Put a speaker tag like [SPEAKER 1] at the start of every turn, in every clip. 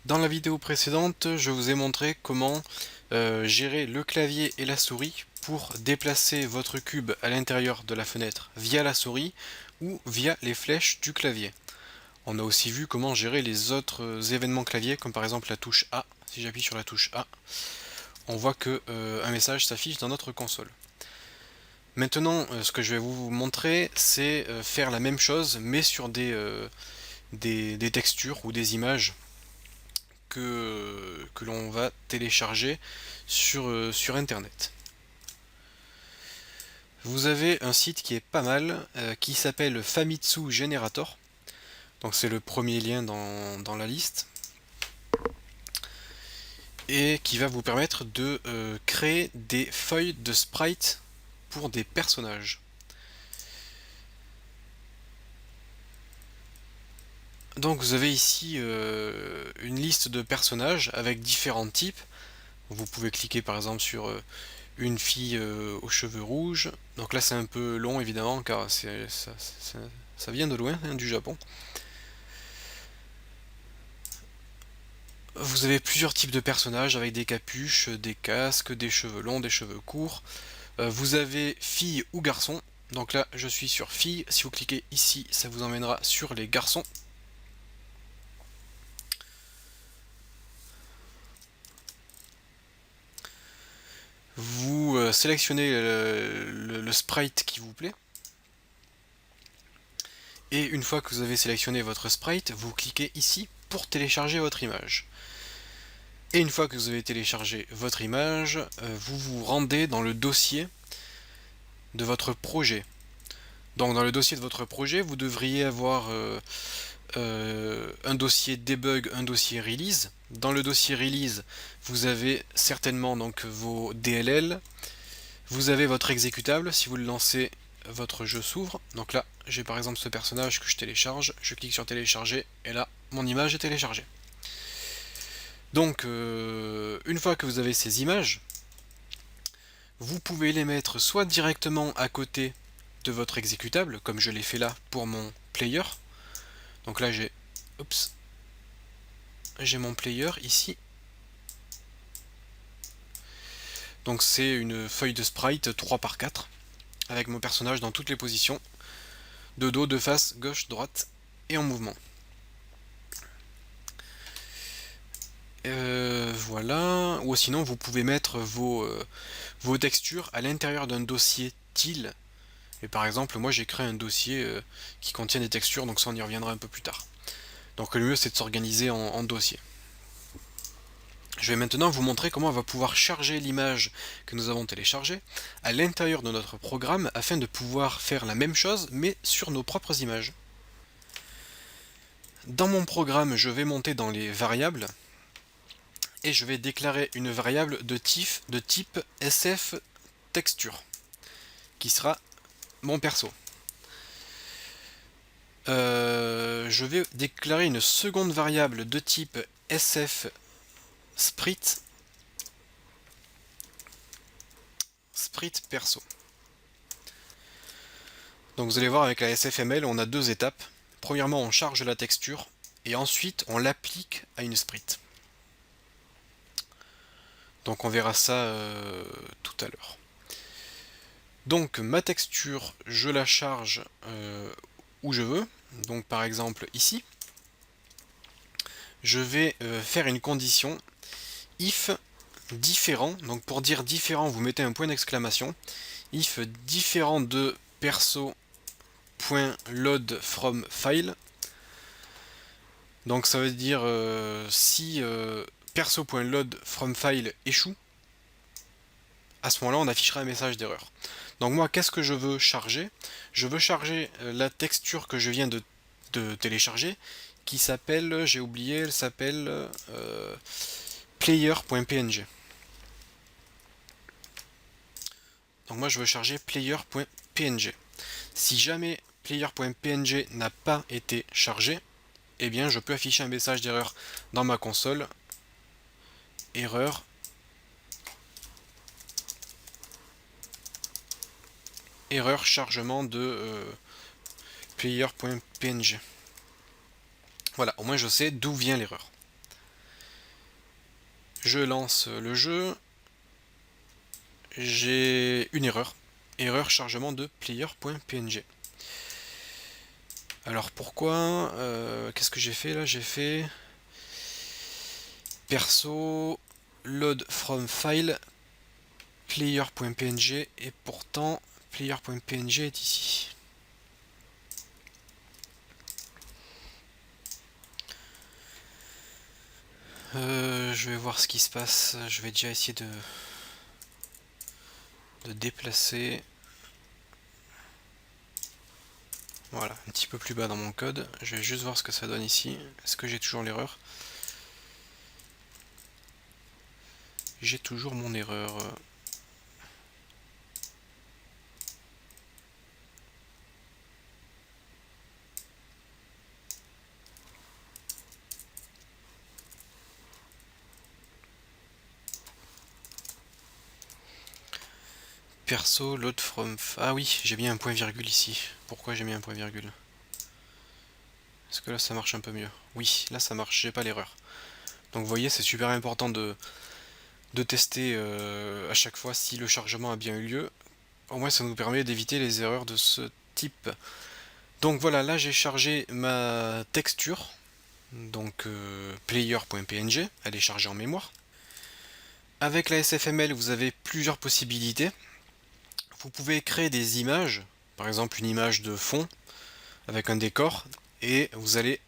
[SPEAKER 1] Dans la vidéo précédente, je vous ai montré comment gérer le clavier et la souris pour déplacer votre cube à l'intérieur de la fenêtre via la souris ou via les flèches du clavier. On a aussi vu comment gérer les autres événements clavier, comme par exemple la touche A. Si j'appuie sur la touche A, on voit que un message s'affiche dans notre console. Maintenant, ce que je vais vous montrer, c'est faire la même chose, mais sur des textures ou des images que l'on va télécharger sur internet. Vous avez un site qui est pas mal, qui s'appelle Famitsu Generator. Donc c'est le premier lien dans la liste. Et qui va vous permettre de créer des feuilles de sprite pour des personnages. Donc vous avez ici une liste de personnages avec différents types. Vous pouvez cliquer par exemple sur une fille aux cheveux rouges. Donc là c'est un peu long évidemment car ça vient de loin, hein, du Japon. Vous avez plusieurs types de personnages avec des capuches, des casques, des cheveux longs, des cheveux courts. Vous avez fille ou garçon. Donc là je suis sur fille. Si vous cliquez ici, ça vous emmènera sur les garçons. Vous sélectionnez le sprite qui vous plaît. Et une fois que vous avez sélectionné votre sprite, vous cliquez ici pour télécharger votre image. Et une fois que vous avez téléchargé votre image, vous vous rendez dans le dossier de votre projet. Donc dans le dossier de votre projet, vous devriez avoir un dossier debug, un dossier release. Dans le dossier release, vous avez certainement donc vos DLL, vous avez votre exécutable. Si vous le lancez, votre jeu s'ouvre. Donc là, j'ai par exemple ce personnage que je télécharge, je clique sur télécharger et là, mon image est téléchargée. Donc, une fois que vous avez ces images, vous pouvez les mettre soit directement à côté de votre exécutable, comme je l'ai fait là pour mon player. Donc là, j'ai mon player ici. Donc c'est une feuille de sprite 3x4 avec mon personnage dans toutes les positions, de dos, de face, gauche, droite et en mouvement. Voilà, ou sinon vous pouvez mettre vos textures à l'intérieur d'un dossier TIL. Et par exemple, moi j'ai créé un dossier qui contient des textures, donc ça on y reviendra un peu plus tard. Donc le mieux c'est de s'organiser en dossier. Je vais maintenant vous montrer comment on va pouvoir charger l'image que nous avons téléchargée à l'intérieur de notre programme afin de pouvoir faire la même chose mais sur nos propres images. Dans mon programme, je vais monter dans les variables et je vais déclarer une variable de type SF texture qui sera mon perso. Je vais déclarer une seconde variable de type SF sprite perso. Donc vous allez voir avec la SFML, on a deux étapes. Premièrement, on charge la texture et ensuite on l'applique à une sprite. Donc on verra ça tout à l'heure. Donc ma texture, je la charge où je veux. Donc par exemple ici, je vais faire une condition if différent. Donc pour dire différent, vous mettez un point d'exclamation. If différent de perso.load from file. Donc ça veut dire si perso.load from file échoue, à ce moment-là on affichera un message d'erreur. Donc moi qu'est-ce que je veux charger? Je veux charger la texture que je viens de télécharger, qui s'appelle, j'ai oublié, elle s'appelle player.png. Donc moi je veux charger player.png. Si jamais player.png n'a pas été chargé, eh bien je peux afficher un message d'erreur dans ma console. Erreur. Erreur chargement de player.png. Voilà, au moins je sais d'où vient l'erreur. Je lance le jeu. J'ai une erreur. Erreur chargement de player.png. Alors pourquoi qu'est-ce que j'ai fait là? J'ai fait perso load from file player.png et pourtant player.png est ici. Je vais voir ce qui se passe. Je vais déjà essayer de déplacer. Voilà, un petit peu plus bas dans mon code. Je vais juste voir ce que ça donne ici. Est-ce que j'ai toujours l'erreur? J'ai toujours mon erreur. Perso, load from... Ah oui, j'ai mis un point virgule ici. Pourquoi j'ai mis un point virgule? Est-ce que là ça marche un peu mieux? Oui, là ça marche, j'ai pas l'erreur. Donc vous voyez, c'est super important de tester à chaque fois si le chargement a bien eu lieu. Au moins ça nous permet d'éviter les erreurs de ce type. Donc voilà, là j'ai chargé ma texture. Donc player.png, elle est chargée en mémoire. Avec la SFML, vous avez plusieurs possibilités. Vous pouvez créer des images, par exemple une image de fond avec un décor, et vous allez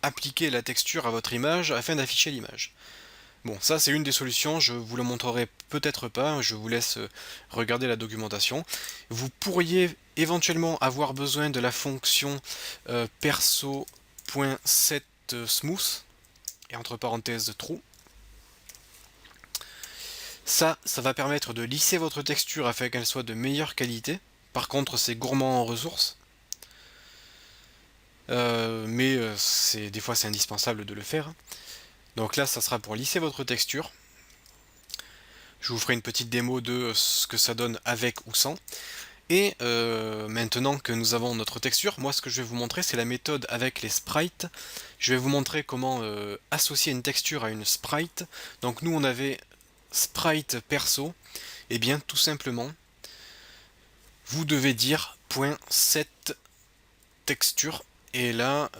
[SPEAKER 1] appliquer la texture à votre image afin d'afficher l'image. Bon, ça c'est une des solutions, je vous le montrerai peut-être pas, je vous laisse regarder la documentation. Vous pourriez éventuellement avoir besoin de la fonction perso.setSmooth, et entre parenthèses true. Ça va permettre de lisser votre texture afin qu'elle soit de meilleure qualité. Par contre, c'est gourmand en ressources. Mais des fois c'est indispensable de le faire. Donc là, ça sera pour lisser votre texture. Je vous ferai une petite démo de ce que ça donne avec ou sans. Et maintenant que nous avons notre texture, moi ce que je vais vous montrer c'est la méthode avec les sprites. Je vais vous montrer comment associer une texture à une sprite. Donc nous on avait sprite perso. Et bien tout simplement, vous devez dire .set texture. Et là,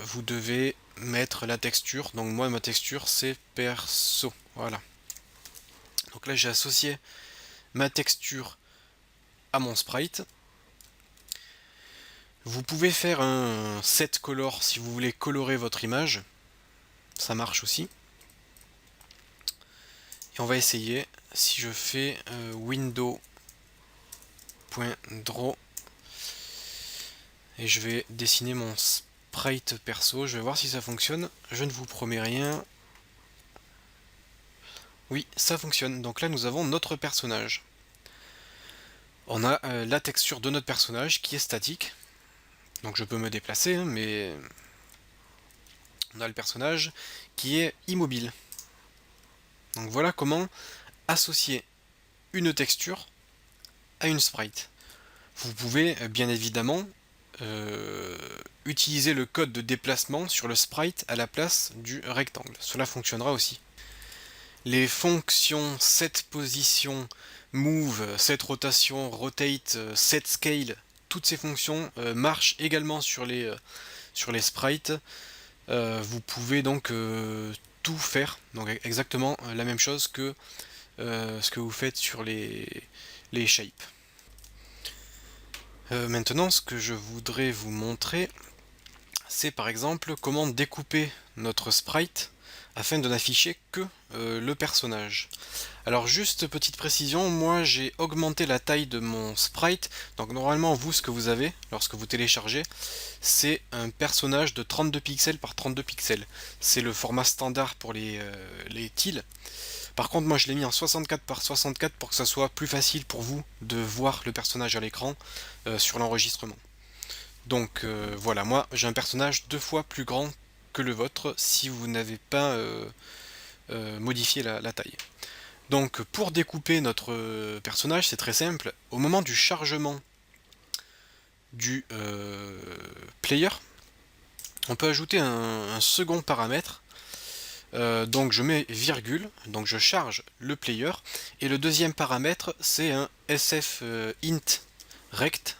[SPEAKER 1] vous devez mettre la texture. Donc moi ma texture c'est perso. Voilà. Donc là j'ai associé ma texture à mon sprite. Vous pouvez faire un set color si vous voulez colorer votre image. Ça marche aussi. Et on va essayer. Si je fais window.draw et je vais dessiner mon sprite perso, je vais voir si ça fonctionne. Je ne vous promets rien. Oui, ça fonctionne. Donc là, nous avons notre personnage. On a la texture de notre personnage qui est statique. Donc je peux me déplacer, hein, mais on a le personnage qui est immobile. Donc voilà comment associer une texture à une sprite. Vous pouvez bien évidemment utiliser le code de déplacement sur le sprite à la place du rectangle. Cela fonctionnera aussi. Les fonctions set position, move, set rotation, rotate, set scale, toutes ces fonctions marchent également sur les sprites. Vous pouvez donc tout faire, donc exactement la même chose que ce que vous faites sur les shapes. Maintenant, ce que je voudrais vous montrer, c'est par exemple comment découper notre sprite afin de n'afficher que le personnage. Alors juste petite précision, moi j'ai augmenté la taille de mon sprite, donc normalement vous ce que vous avez lorsque vous téléchargez, c'est un personnage de 32 pixels par 32 pixels. C'est le format standard pour les tiles. Par contre moi je l'ai mis en 64 par 64 pour que ça soit plus facile pour vous de voir le personnage à l'écran sur l'enregistrement. Donc voilà, moi j'ai un personnage 2 fois plus grand que le vôtre si vous n'avez pas modifié la taille. Donc pour découper notre personnage, c'est très simple. Au moment du chargement du player, on peut ajouter un second paramètre Donc je mets virgule, donc je charge le player, et le deuxième paramètre c'est un sf int rect,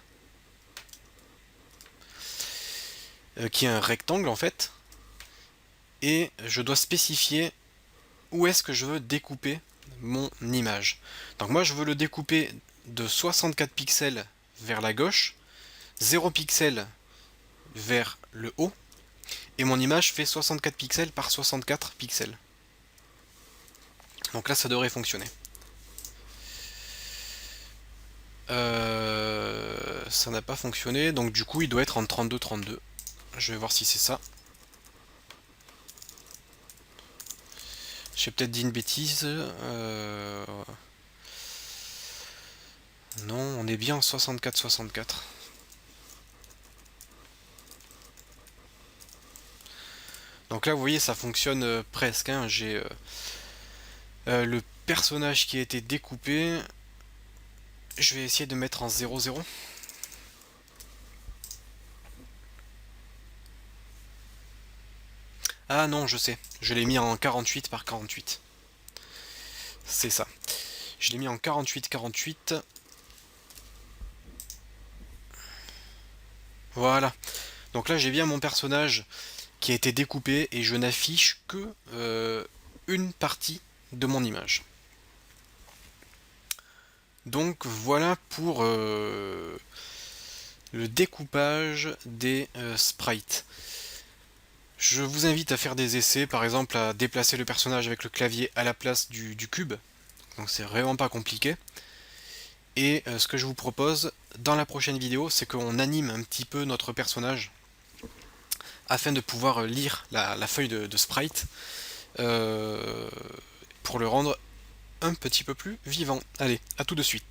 [SPEAKER 1] qui est un rectangle en fait, et je dois spécifier où est-ce que je veux découper mon image. Donc moi je veux le découper de 64 pixels vers la gauche, 0 pixels vers le haut, et mon image fait 64 pixels par 64 pixels. Donc là ça devrait fonctionner. Ça n'a pas fonctionné, donc du coup il doit être en 32-32. Je vais voir si c'est ça. J'ai peut-être dit une bêtise. Non, on est bien en 64-64. Donc là, vous voyez, ça fonctionne presque, hein. J'ai le personnage qui a été découpé. Je vais essayer de mettre en 0-0. Ah non, je sais. Je l'ai mis en 48 par 48. C'est ça. Je l'ai mis en 48-48. Voilà. Donc là, j'ai bien mon personnage qui a été découpé et je n'affiche que une partie de mon image. Donc voilà pour le découpage des sprites. Je vous invite à faire des essais, par exemple à déplacer le personnage avec le clavier à la place du cube. Donc c'est vraiment pas compliqué. Et ce que je vous propose dans la prochaine vidéo, c'est qu'on anime un petit peu notre personnage afin de pouvoir lire la feuille de sprite pour le rendre un petit peu plus vivant. Allez, à tout de suite.